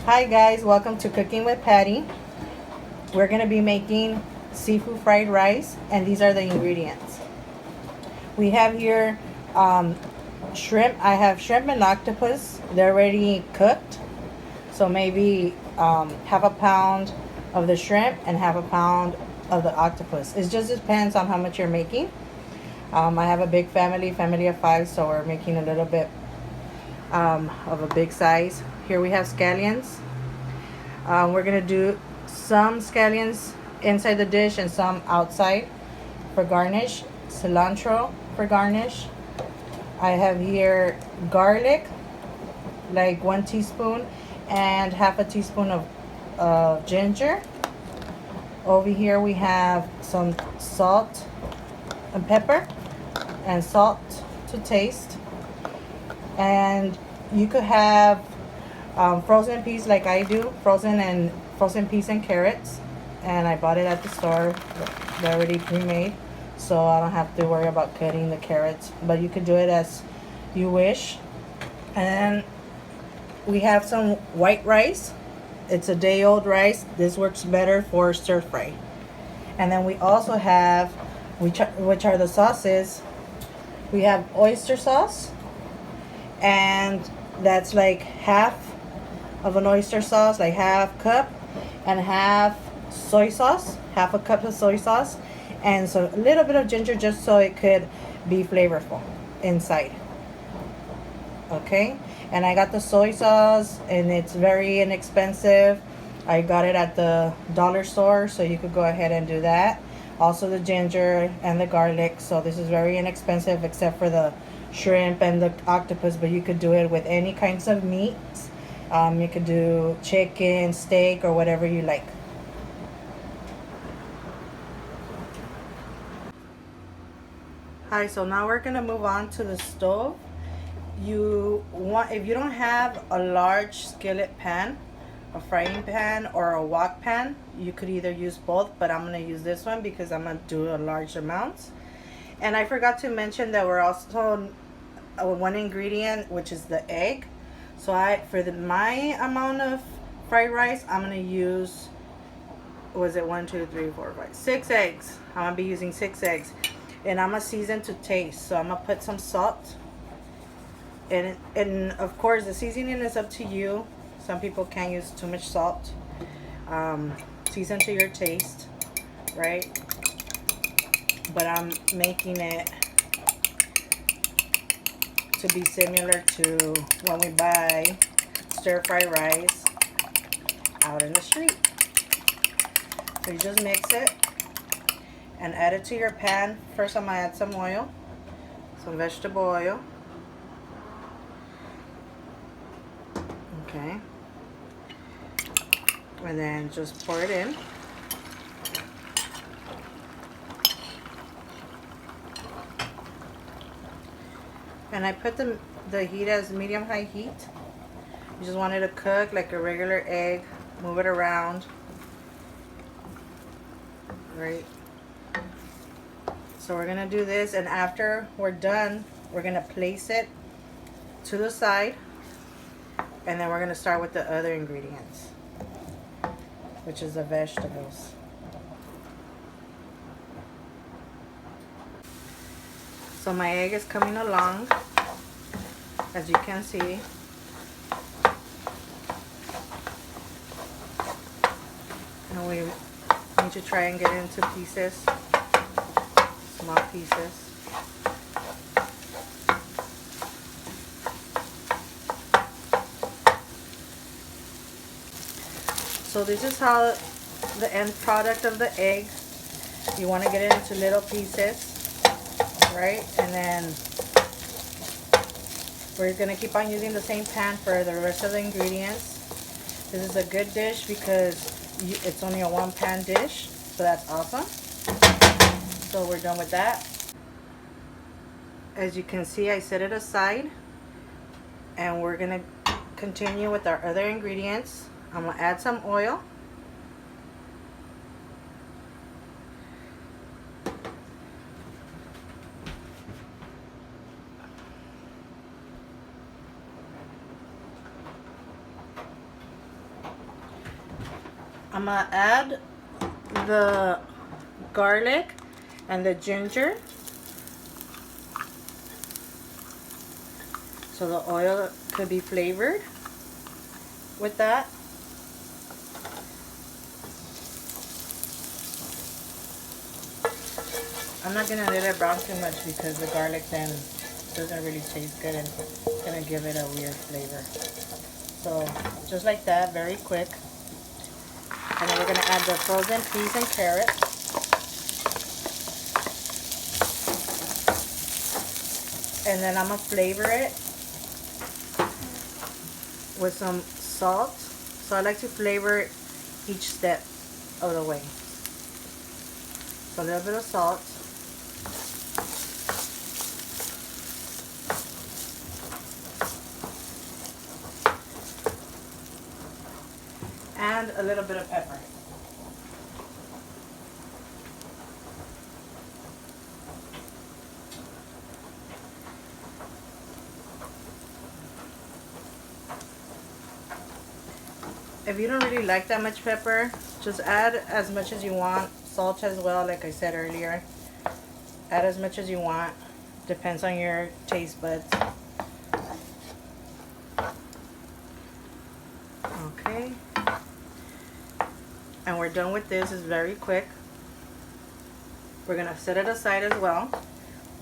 Hi guys, welcome to Cooking with Patty. We're gonna be making seafood fried rice, and these are the ingredients. We have here shrimp. I have shrimp and octopus. They're already cooked, so maybe half a pound of the shrimp and half a pound of the octopus. It just depends on how much you're making. I have a big family of five, so we're making a little bit of a big size. Here we have scallions. We're gonna do some scallions inside the dish and some outside for garnish. Cilantro for garnish. I have here garlic, like 1 teaspoon, and half a teaspoon of ginger. Over here we have some salt and pepper, and salt to taste. And you could have frozen peas like I do, frozen peas and carrots, and I bought it at the store. They're already pre-made, so I don't have to worry about cutting the carrots. But you could do it as you wish. And we have some white rice. It's a day-old rice. This works better for stir fry. And then we also have, which are the sauces. We have oyster sauce, and that's like half of an oyster sauce, like half cup, and half soy sauce, half a cup of soy sauce, and so a little bit of ginger just so it could be flavorful inside. Okay, and I got the soy sauce, and it's very inexpensive. I got it at the dollar store, so you could go ahead and do that. Also the ginger and the garlic, so this is very inexpensive except for the shrimp and the octopus, but you could do it with any kinds of meats. You could do chicken, steak, or whatever you like. Hi, so now we're gonna move on to the stove. If you don't have a large skillet pan, a frying pan, or a wok pan, you could either use both, but I'm gonna use this one because I'm gonna do a large amount. And I forgot to mention that we're also one ingredient, which is the egg. So my amount of fried rice, I'm gonna use, was it 6 eggs. I'm gonna be using 6 eggs, and I'm gonna season to taste. So I'm gonna put some salt, and of course the seasoning is up to you. Some people can't use too much salt. Season to your taste, right? But I'm making it to be similar to when we buy stir fry rice out in the street. So you just mix it and add it to your pan. First I'm gonna add some oil, some vegetable oil. Okay. And then just pour it in. And I put the heat as medium-high heat. You just want it to cook like a regular egg. Move it around. Right. So we're gonna do this, and after we're done, we're gonna place it to the side, and then we're gonna start with the other ingredients, which is the vegetables. So my egg is coming along, as you can see. And we need to try and get it into pieces, small pieces. So this is how the end product of the egg. You want to get it into little pieces, right? And then we're gonna keep on using the same pan for the rest of the ingredients. This is a good dish because it's only a one pan dish, so that's awesome. So we're done with that. As you can see, I set it aside, and we're gonna continue with our other ingredients. I'm gonna add some oil. I'm gonna add the garlic and the ginger so the oil could be flavored with that. I'm not gonna let it brown too much because the garlic then doesn't really taste good and it's gonna give it a weird flavor. So just like that, very quick. And then we're gonna add the frozen peas and carrots. And then I'm gonna flavor it with some salt. So I like to flavor each step of the way. So a little bit of salt. And a little bit of pepper. If you don't really like that much pepper, just add as much as you want. Salt as well, like I said earlier. Add as much as you want. Depends on your taste buds. Okay. And we're done with this. It's very quick. We're gonna set it aside as well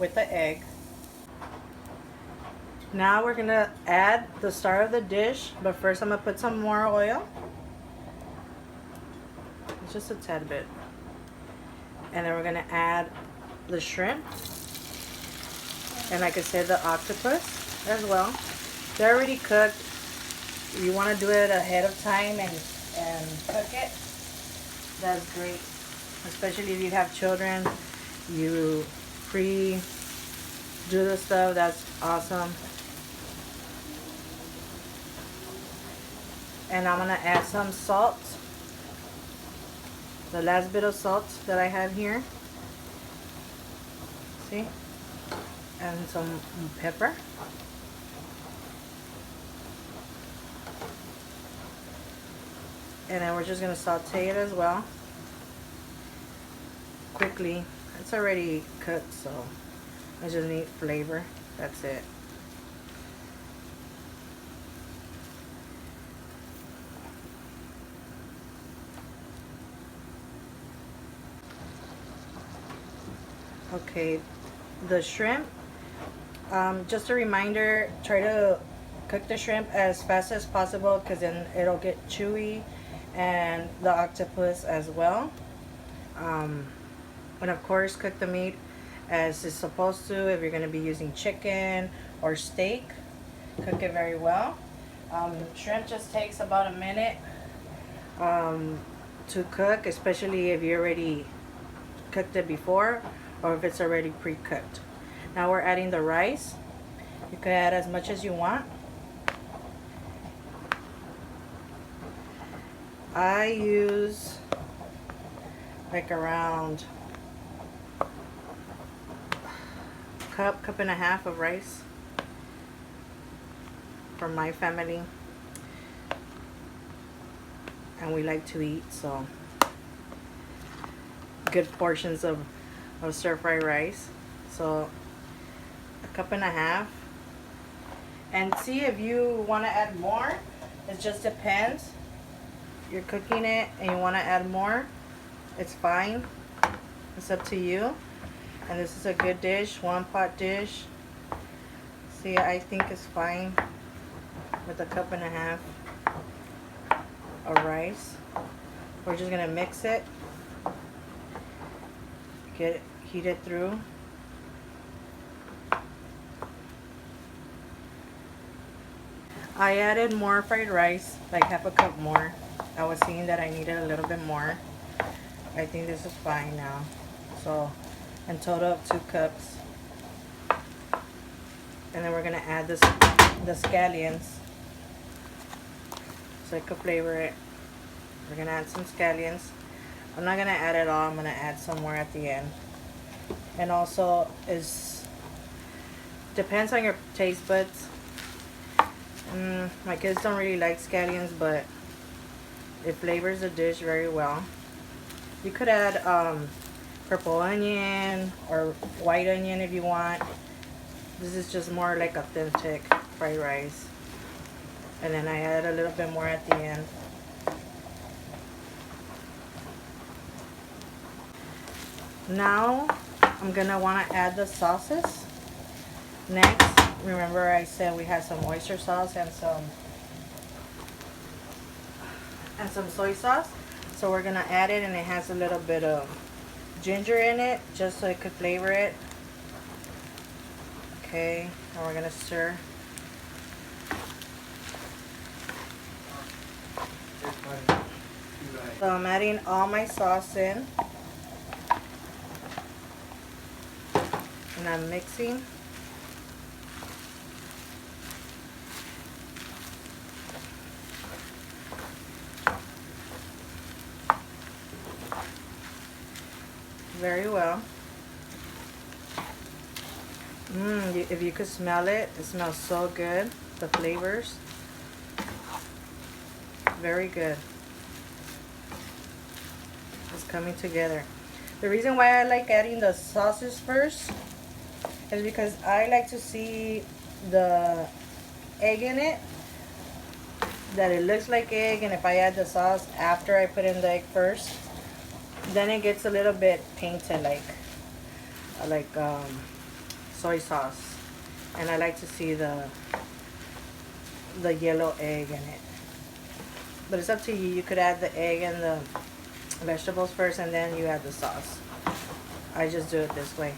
with the egg. Now we're gonna add the star of the dish, but first I'm gonna put some more oil. Just a tad bit. And then we're gonna add the shrimp. And like I said, the octopus as well. They're already cooked. You wanna do it ahead of time and cook it. That's great. Especially if you have children, you do the stuff, that's awesome. And I'm gonna add some salt. The last bit of salt that I have here. See? And some pepper. And then we're just gonna saute it as well. Quickly. It's already cooked, so I just need flavor. That's it. Okay, the shrimp, just a reminder, try to cook the shrimp as fast as possible because then it'll get chewy, and the octopus as well. And of course cook the meat as it's supposed to. If you're going to be using chicken or steak, cook it very well. Shrimp just takes about a minute to cook, especially if you already cooked it before or if it's already pre-cooked. Now we're adding the rice. You can add as much as you want. I use like around cup and a half of rice for my family, and we like to eat, so good portions of stir-fry rice. So a cup and a half. And see, if you want to add more, it just depends. You're cooking it and you want to add more, it's fine. It's up to you. And this is a good dish, one pot dish. See, I think it's fine with a cup and a half of rice. We're just gonna mix it, get it heated through. I added more fried rice, like half a cup more. I was seeing that I needed a little bit more. I think this is fine now. So in total of 2 cups. And then we're gonna add the scallions so I could flavor it. We're gonna add some scallions. I'm not gonna add it all, I'm gonna add some more at the end. And also depends on your taste buds. My kids don't really like scallions, but It flavors the dish very well. You could add purple onion or white onion if you want. This is just more like authentic fried rice. And then I add a little bit more at the end. Now I'm gonna want to add the sauces. Next, remember I said we had some oyster sauce and some soy sauce. So we're gonna add it, and it has a little bit of ginger in it just so it could flavor it. Okay, and we're gonna stir. So I'm adding all my sauce in, and I'm mixing. Very well. If you could smell it, it smells so good. The flavors, very good. It's coming together. The reason why I like adding the sauces first is because I like to see the egg in it, that it looks like egg, and if I add the sauce after I put in the egg first, then it gets a little bit painted like soy sauce, and I like to see the yellow egg in it. But it's up to you. You could add the egg and the vegetables first, and then you add the sauce. I just do it this way.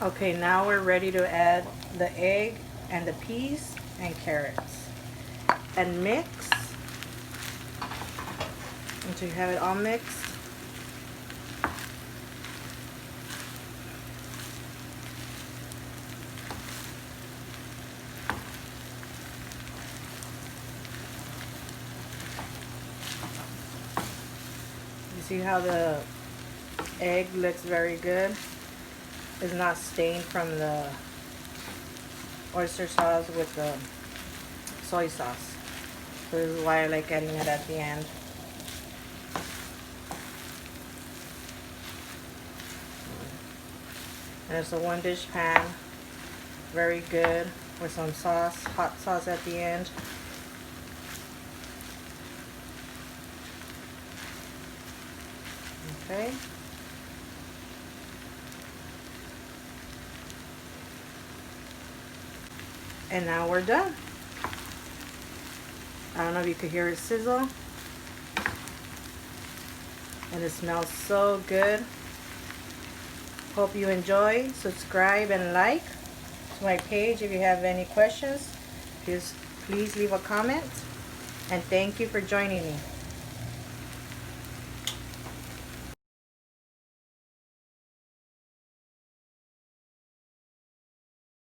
Okay, now we're ready to add the egg and the peas and carrots and mix until you have it all mixed. You see how the egg looks very good? It's not stained from the oyster sauce with the soy sauce. So this is why I like adding it at the end. And it's a 1-dish pan, very good, with some sauce, hot sauce at the end. Okay. And now we're done. I don't know if you could hear it sizzle. And it smells so good. Hope you enjoy. Subscribe and like to my page. If you have any questions, please leave a comment. And thank you for joining me.